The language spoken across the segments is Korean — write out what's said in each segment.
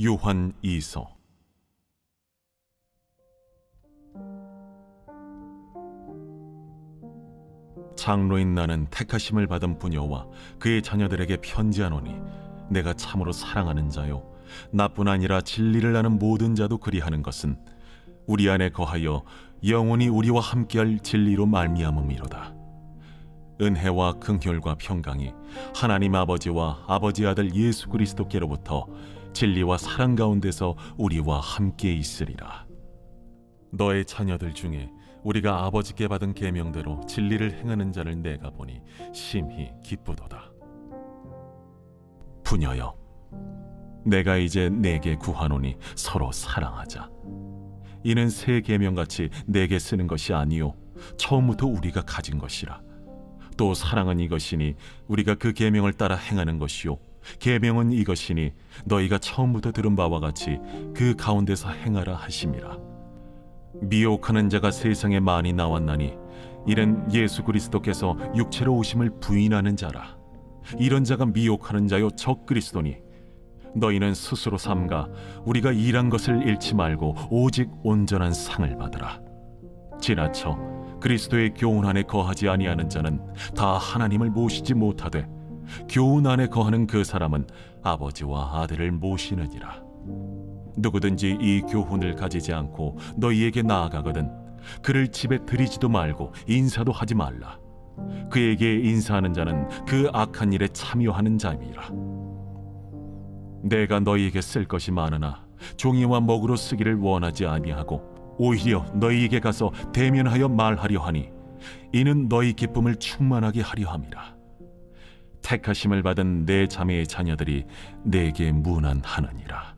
요한 2서. 장로인 나는 택하심을 받은 부녀와 그의 자녀들에게 편지하노니, 내가 참으로 사랑하는 자요 나뿐 아니라 진리를 아는 모든 자도 그리하는 것은 우리 안에 거하여 영원히 우리와 함께할 진리로 말미암음이로다. 은혜와 긍휼과 평강이 하나님 아버지와 아버지 아들 예수 그리스도께로부터 진리와 사랑 가운데서 우리와 함께 있으리라. 너의 자녀들 중에 우리가 아버지께 받은 계명대로 진리를 행하는 자를 내가 보니 심히 기쁘도다. 부녀여, 내가 이제 네게 구하노니 서로 사랑하자. 이는 새 계명같이 내게 쓰는 것이 아니요 처음부터 우리가 가진 것이라. 또 사랑은 이것이니 우리가 그 계명을 따라 행하는 것이요 계명은 이것이니 너희가 처음부터 들은 바와 같이 그 가운데서 행하라 하심이라. 미혹하는 자가 세상에 많이 나왔나니 이는 예수 그리스도께서 육체로 오심을 부인하는 자라. 이런 자가 미혹하는 자요 적 그리스도니, 너희는 스스로 삼가 우리가 일한 것을 잃지 말고 오직 온전한 상을 받으라. 지나쳐 그리스도의 교훈 안에 거하지 아니하는 자는 다 하나님을 모시지 못하되, 교훈 안에 거하는 그 사람은 아버지와 아들을 모시느니라. 누구든지 이 교훈을 가지지 않고 너희에게 나아가거든 그를 집에 들이지도 말고 인사도 하지 말라. 그에게 인사하는 자는 그 악한 일에 참여하는 자임이라. 내가 너희에게 쓸 것이 많으나 종이와 먹으로 쓰기를 원하지 아니하고 오히려 너희에게 가서 대면하여 말하려 하니, 이는 너희 기쁨을 충만하게 하려 함이라. 택하심을 받은 내 자매의 자녀들이 내게 문안하느니라.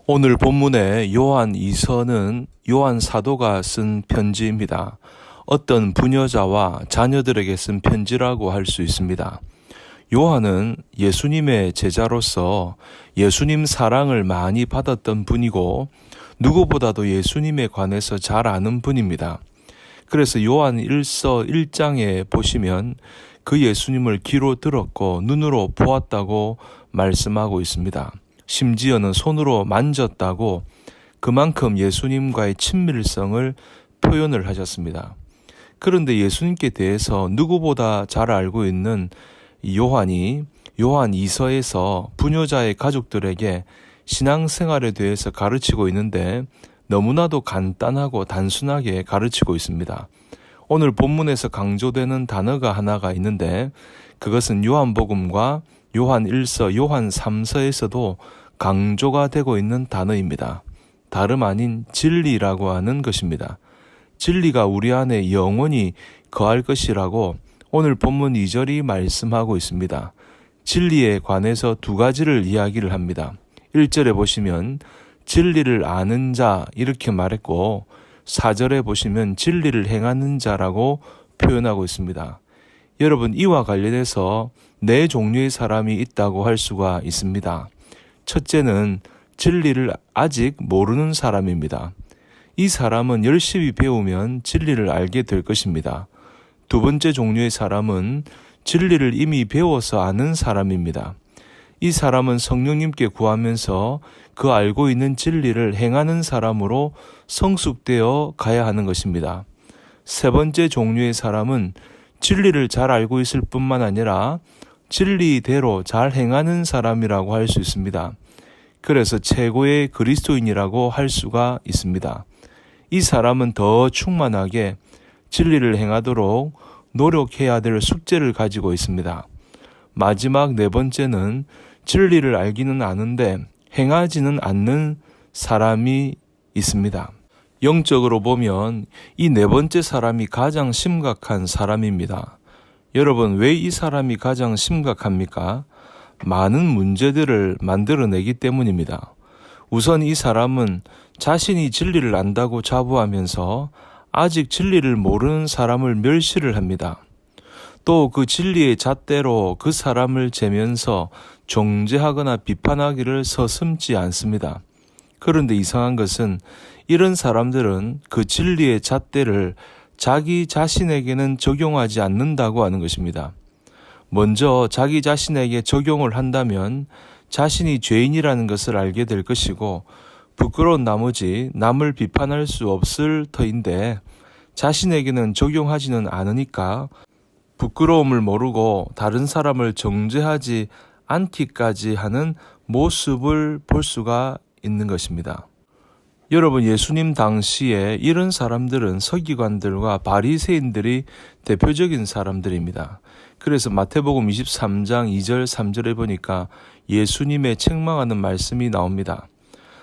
오늘 본문의 요한 2서는 요한 사도가 쓴 편지입니다. 어떤 부녀자와 자녀들에게 쓴 편지라고 할 수 있습니다. 요한은 예수님의 제자로서 예수님 사랑을 많이 받았던 분이고 누구보다도 예수님에 관해서 잘 아는 분입니다. 그래서 요한 1서 1장에 보시면 그 예수님을 귀로 들었고 눈으로 보았다고 말씀하고 있습니다. 심지어는 손으로 만졌다고 그만큼 예수님과의 친밀성을 표현을 하셨습니다. 그런데 예수님께 대해서 누구보다 잘 알고 있는 요한이 요한 2서에서 부녀자의 가족들에게 신앙생활에 대해서 가르치고 있는데 너무나도 간단하고 단순하게 가르치고 있습니다. 오늘 본문에서 강조되는 단어가 하나가 있는데 그것은 요한복음과 요한 1서, 요한 3서에서도 강조가 되고 있는 단어입니다. 다름 아닌 진리라고 하는 것입니다. 진리가 우리 안에 영원히 거할 것이라고 오늘 본문 2절이 말씀하고 있습니다. 진리에 관해서 두 가지를 이야기를 합니다. 1절에 보시면 진리를 아는 자 이렇게 말했고 4절에 보시면 진리를 행하는 자라고 표현하고 있습니다. 여러분, 이와 관련해서 네 종류의 사람이 있다고 할 수가 있습니다. 첫째는 진리를 아직 모르는 사람입니다. 이 사람은 열심히 배우면 진리를 알게 될 것입니다. 두 번째 종류의 사람은 진리를 이미 배워서 아는 사람입니다. 이 사람은 성령님께 구하면서 그 알고 있는 진리를 행하는 사람으로 성숙되어 가야 하는 것입니다. 세 번째 종류의 사람은 진리를 잘 알고 있을 뿐만 아니라 진리대로 잘 행하는 사람이라고 할 수 있습니다. 그래서 최고의 그리스도인이라고 할 수가 있습니다. 이 사람은 더 충만하게 진리를 행하도록 노력해야 될 숙제를 가지고 있습니다. 마지막 네 번째는 진리를 알기는 아는데 행하지는 않는 사람이 있습니다. 영적으로 보면 이 네 번째 사람이 가장 심각한 사람입니다. 여러분, 왜 이 사람이 가장 심각합니까? 많은 문제들을 만들어내기 때문입니다. 우선 이 사람은 자신이 진리를 안다고 자부하면서 아직 진리를 모르는 사람을 멸시를 합니다. 또 그 진리의 잣대로 그 사람을 재면서 정죄하거나 비판하기를 서슴지 않습니다. 그런데 이상한 것은 이런 사람들은 그 진리의 잣대를 자기 자신에게는 적용하지 않는다고 하는 것입니다. 먼저 자기 자신에게 적용을 한다면 자신이 죄인이라는 것을 알게 될 것이고 부끄러운 나머지 남을 비판할 수 없을 터인데 자신에게는 적용하지는 않으니까 부끄러움을 모르고 다른 사람을 정죄하지 않기까지 하는 모습을 볼 수가 있는 것입니다. 여러분, 예수님 당시에 이런 사람들은 서기관들과 바리새인들이 대표적인 사람들입니다. 그래서 마태복음 23장 2절 3절에 보니까 예수님의 책망하는 말씀이 나옵니다.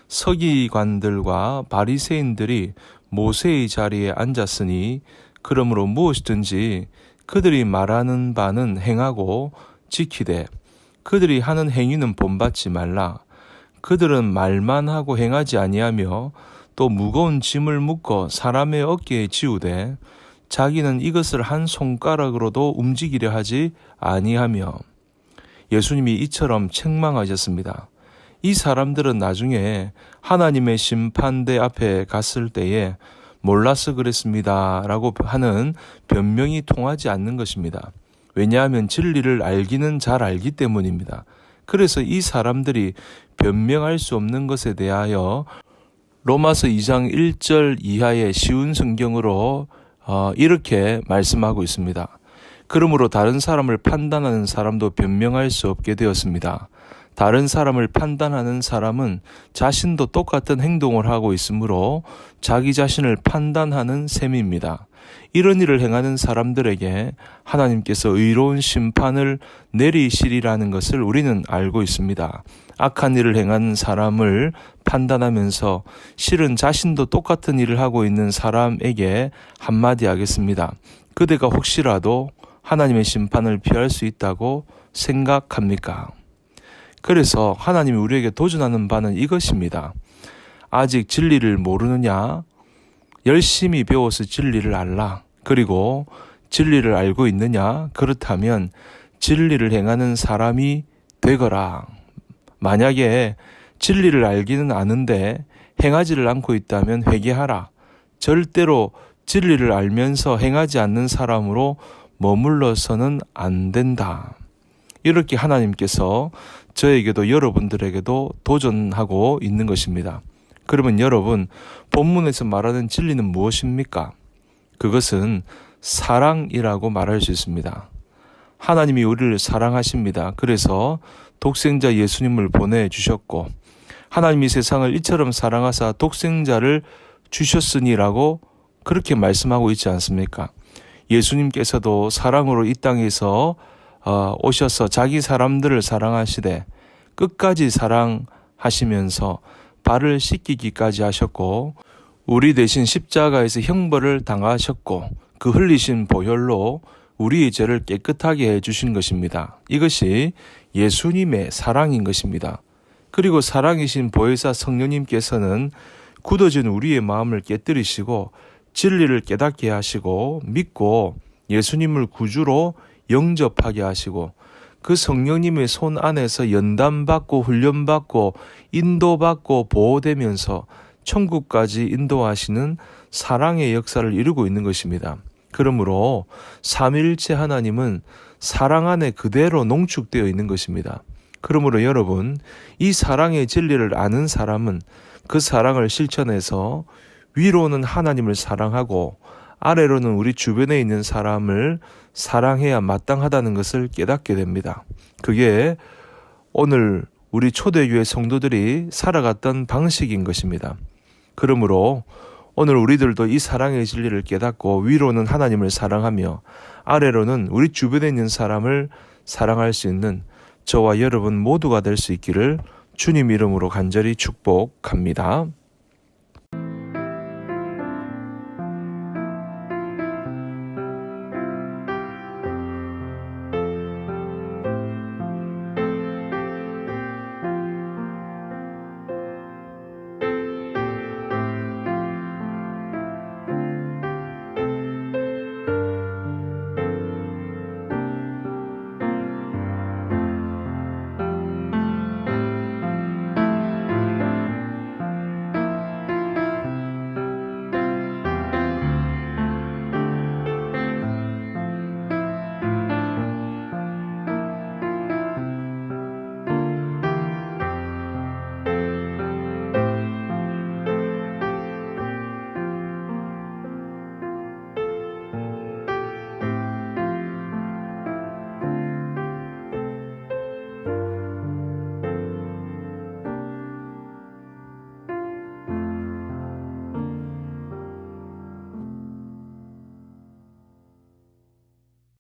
서기관들과 바리새인들이 모세의 자리에 앉았으니 그러므로 무엇이든지 그들이 말하는 바는 행하고 지키되 그들이 하는 행위는 본받지 말라. 그들은 말만 하고 행하지 아니하며 또 무거운 짐을 묶어 사람의 어깨에 지우되 자기는 이것을 한 손가락으로도 움직이려 하지 아니하며. 예수님이 이처럼 책망하셨습니다. 이 사람들은 나중에 하나님의 심판대 앞에 갔을 때에 몰라서 그랬습니다 라고 하는 변명이 통하지 않는 것입니다. 왜냐하면 진리를 알기는 잘 알기 때문입니다. 그래서 이 사람들이 변명할 수 없는 것에 대하여 로마서 2장 1절 이하의 쉬운 성경으로 이렇게 말씀하고 있습니다. 그러므로 다른 사람을 판단하는 사람도 변명할 수 없게 되었습니다. 다른 사람을 판단하는 사람은 자신도 똑같은 행동을 하고 있으므로 자기 자신을 판단하는 셈입니다. 이런 일을 행하는 사람들에게 하나님께서 의로운 심판을 내리시리라는 것을 우리는 알고 있습니다. 악한 일을 행하는 사람을 판단하면서 실은 자신도 똑같은 일을 하고 있는 사람에게 한마디 하겠습니다. 그대가 혹시라도 하나님의 심판을 피할 수 있다고 생각합니까? 그래서 하나님이 우리에게 도전하는 바는 이것입니다. 아직 진리를 모르느냐? 열심히 배워서 진리를 알라. 그리고 진리를 알고 있느냐? 그렇다면 진리를 행하는 사람이 되거라. 만약에 진리를 알기는 아는데 행하지를 않고 있다면 회개하라. 절대로 진리를 알면서 행하지 않는 사람으로 머물러서는 안 된다. 이렇게 하나님께서 저에게도 여러분들에게도 도전하고 있는 것입니다. 그러면 여러분, 본문에서 말하는 진리는 무엇입니까? 그것은 사랑이라고 말할 수 있습니다. 하나님이 우리를 사랑하십니다. 그래서 독생자 예수님을 보내주셨고 하나님이 세상을 이처럼 사랑하사 독생자를 주셨으니라고 그렇게 말씀하고 있지 않습니까? 예수님께서도 사랑으로 이 땅에서 오셔서 자기 사람들을 사랑하시되 끝까지 사랑하시면서 발을 씻기기까지 하셨고 우리 대신 십자가에서 형벌을 당하셨고 그 흘리신 보혈로 우리의 죄를 깨끗하게 해주신 것입니다. 이것이 예수님의 사랑인 것입니다. 그리고 사랑이신 보혜사 성령님께서는 굳어진 우리의 마음을 깨뜨리시고 진리를 깨닫게 하시고 믿고 예수님을 구주로 영접하게 하시고 그 성령님의 손 안에서 연단받고 훈련받고 인도받고 보호되면서 천국까지 인도하시는 사랑의 역사를 이루고 있는 것입니다. 그러므로 삼위일체 하나님은 사랑 안에 그대로 농축되어 있는 것입니다. 그러므로 여러분, 이 사랑의 진리를 아는 사람은 그 사랑을 실천해서 위로는 하나님을 사랑하고 아래로는 우리 주변에 있는 사람을 사랑해야 마땅하다는 것을 깨닫게 됩니다. 그게 오늘 우리 초대교회 성도들이 살아갔던 방식인 것입니다. 그러므로 오늘 우리들도 이 사랑의 진리를 깨닫고 위로는 하나님을 사랑하며 아래로는 우리 주변에 있는 사람을 사랑할 수 있는 저와 여러분 모두가 될 수 있기를 주님 이름으로 간절히 축복합니다.